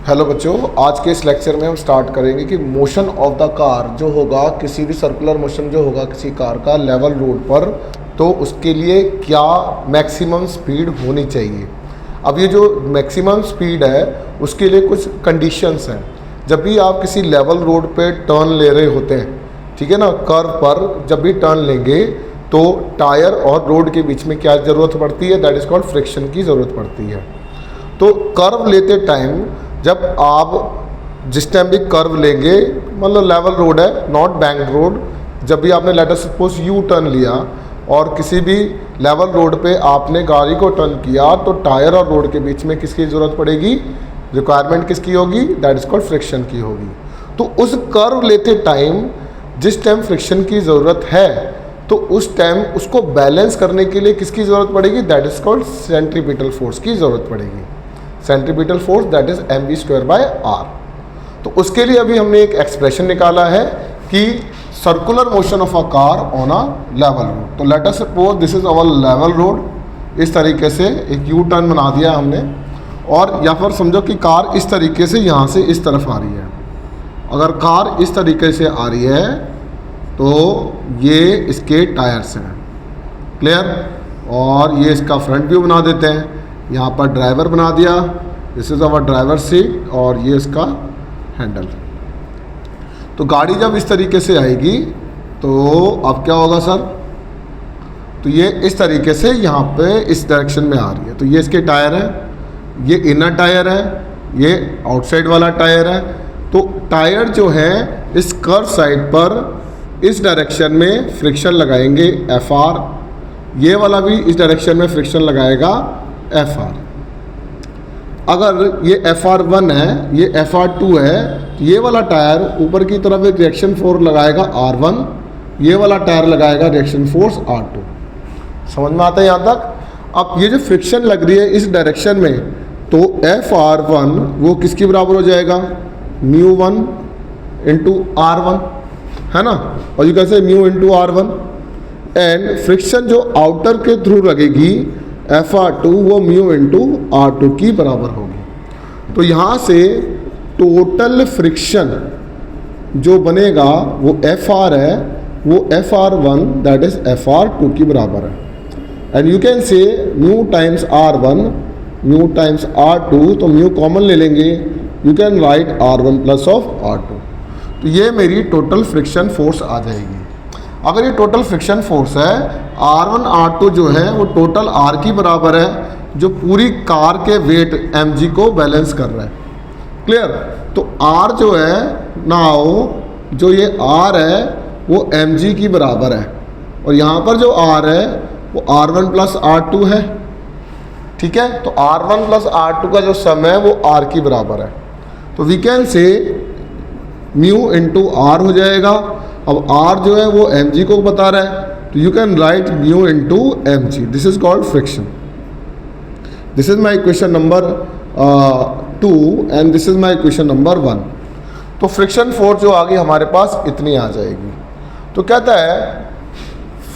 Hello बच्चों, आज के इस लेक्चर में हम स्टार्ट करेंगे कि मोशन ऑफ द कार जो होगा, किसी भी सर्कुलर मोशन जो होगा किसी कार का लेवल रोड पर, तो उसके लिए क्या मैक्सिमम स्पीड होनी चाहिए। अब ये जो मैक्सिमम स्पीड है उसके लिए कुछ कंडीशंस हैं। जब भी आप किसी लेवल रोड पे टर्न ले रहे होते हैं, ठीक है ना, कर्व पर जब भी टर्न लेंगे तो टायर और रोड के बीच में क्या ज़रूरत पड़ती है, दैट इज़ कॉल्ड फ्रिक्शन की ज़रूरत पड़ती है। तो कर्व लेते टाइम जब आप जिस टाइम भी कर्व लेंगे, मतलब लेवल रोड है, नॉट बैंक रोड, जब भी आपने लेटर सपोज यू टर्न लिया और किसी भी लेवल रोड पे आपने गाड़ी को टर्न किया तो टायर और रोड के बीच में किसकी ज़रूरत पड़ेगी, रिक्वायरमेंट किसकी होगी, दैट इज़ कॉल्ड फ्रिक्शन की होगी। तो उस कर्व लेते टाइम जिस टाइम फ्रिक्शन की ज़रूरत है तो उस टाइम उसको बैलेंस करने के लिए किसकी ज़रूरत पड़ेगी, that is called centripetal force की ज़रूरत पड़ेगी। Centripetal force that is mv²/r। तो उसके लिए अभी हमने एक एक्सप्रेशन निकाला है कि circular motion of a car on a level road. तो let us suppose this is our level road. इस तरीके से एक यू टर्न बना दिया हमने, और या फिर समझो कि कार इस तरीके से यहाँ से इस तरफ आ रही है। अगर कार इस तरीके से आ रही है तो ये इसके टायर्स हैं, क्लियर, और ये इसका फ्रंट व्यू बना देते हैं। यहाँ पर ड्राइवर बना दिया, this is our driver seat, और ये इसका हैंडल। तो गाड़ी जब इस तरीके से आएगी तो अब क्या होगा सर, तो ये इस तरीके से यहाँ पे इस डायरेक्शन में आ रही है। तो ये इसके टायर है, ये इनर टायर है, ये आउटसाइड वाला टायर है। तो टायर जो है इस कर्व साइड पर इस डायरेक्शन में फ्रिक्शन लगाएंगे Fr, ये वाला भी इस डायरेक्शन में फ्रिक्शन लगाएगा Fr। अगर ये Fr1 है, ये Fr2 है, तो ये वाला टायर ऊपर की तरफ एक रिएक्शन फोर्स लगाएगा R1, ये वाला टायर लगाएगा रिएक्शन फोर्स R2। समझ में आता है यहाँ तक। अब ये जो फ्रिक्शन लग रही है इस डायरेक्शन में, तो Fr1 वो किसकी बराबर हो जाएगा, μ1 इंटू R1, है ना, और यू कैसे μ इंटू R1। एंड फ्रिक्शन जो आउटर के थ्रू लगेगी Fr2 वो μ इंटू R2 की बराबर होगी। तो यहाँ से टोटल फ्रिक्शन जो बनेगा वो Fr है, वो Fr1 दैट इज Fr2 की बराबर है। And you can say μ times R1 μ times R2, तो μ कॉमन ले लेंगे, you can right R1 plus of R2। तो ये मेरी टोटल फ्रिक्शन फोर्स आ जाएगी। अगर ये टोटल फ्रिक्शन फोर्स है, R1 R2 जो है वो टोटल R की बराबर है, जो पूरी कार के वेट mg को बैलेंस कर रहा है, क्लियर। तो R जो है नाउ, जो ये R है वो mg की बराबर है, और यहाँ पर जो R है वो R1 प्लस R2 है, ठीक है। तो R1 प्लस R2 का जो सम है वो R की बराबर है। तो वी कैन से μ इंटू R हो जाएगा। अब R जो है वो mg को बता रहा है, तो you can write μ into mg। This is called friction. This is my question number 2 and this is my question number 1। तो फ्रिक्शन फोर्स जो आगे हमारे पास इतनी आ जाएगी। तो कहता है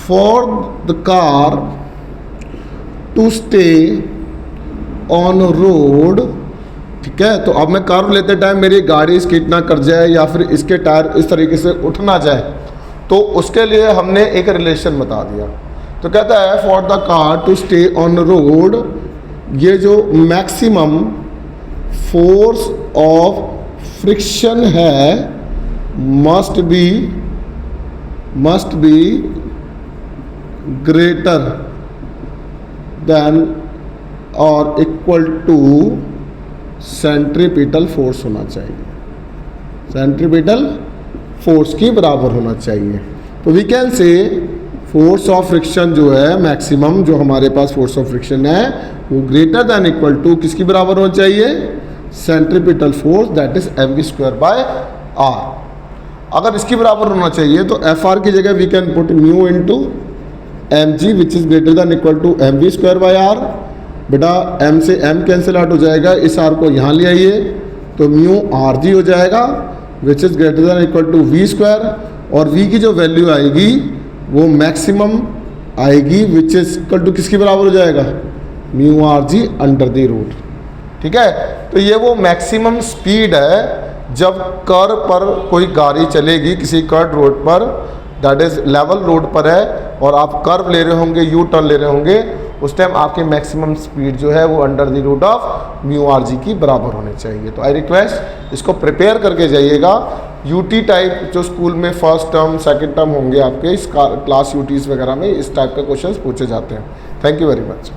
for the car to stay on road, ठीक है। तो अब मैं कर्व लेते टाइम मेरी गाड़ी स्किड ना कर जाए या फिर इसके टायर इस तरीके से उठ ना जाए, तो उसके लिए हमने एक रिलेशन बता दिया। तो कहता है for the car to stay on road, ये जो मैक्सिमम फोर्स ऑफ फ्रिक्शन है मस्ट बी ग्रेटर देन और इक्वल टू सेंट्रीपिटल फोर्स होना चाहिए, सेंट्रीपिटल फोर्स की बराबर होना चाहिए। तो we can say force of friction जो है मैक्सिमम, जो हमारे पास फोर्स ऑफ फ्रिक्शन है वो ग्रेटर दैन इक्वल टू किसकी बराबर होना चाहिए, centripetal force that is mv²/r। अगर इसकी बराबर होना चाहिए तो Fr की जगह we can put μ into mg which is greater than equal to mv²/r। बेटा m से m कैंसिल आउट हो जाएगा, इस r को यहाँ ले आइए तो μ rg हो जाएगा which is greater than equal to v², और v की जो वैल्यू आएगी वो मैक्सिमम आएगी विच इज इक्वल टू किसकी बराबर हो जाएगा, μ rg अंडर द रूट। ठीक है। तो ये वो मैक्सिमम स्पीड है जब कर्व पर कोई गाड़ी चलेगी किसी कर्व रोड पर, दैट इज़ लेवल रोड पर है और आप कर्व ले रहे होंगे, यू टर्न ले रहे होंगे, उस टाइम आपकी मैक्सिमम स्पीड जो है वो under the root of mu R G की बराबर होनी चाहिए। तो आई रिक्वेस्ट इसको प्रिपेयर करके जाइएगा। यूटी टाइप जो स्कूल में फर्स्ट टर्म सेकंड टर्म होंगे आपके इस क्लास यूटीज़ वगैरह में इस टाइप के क्वेश्चंस पूछे जाते हैं। Thank you very much.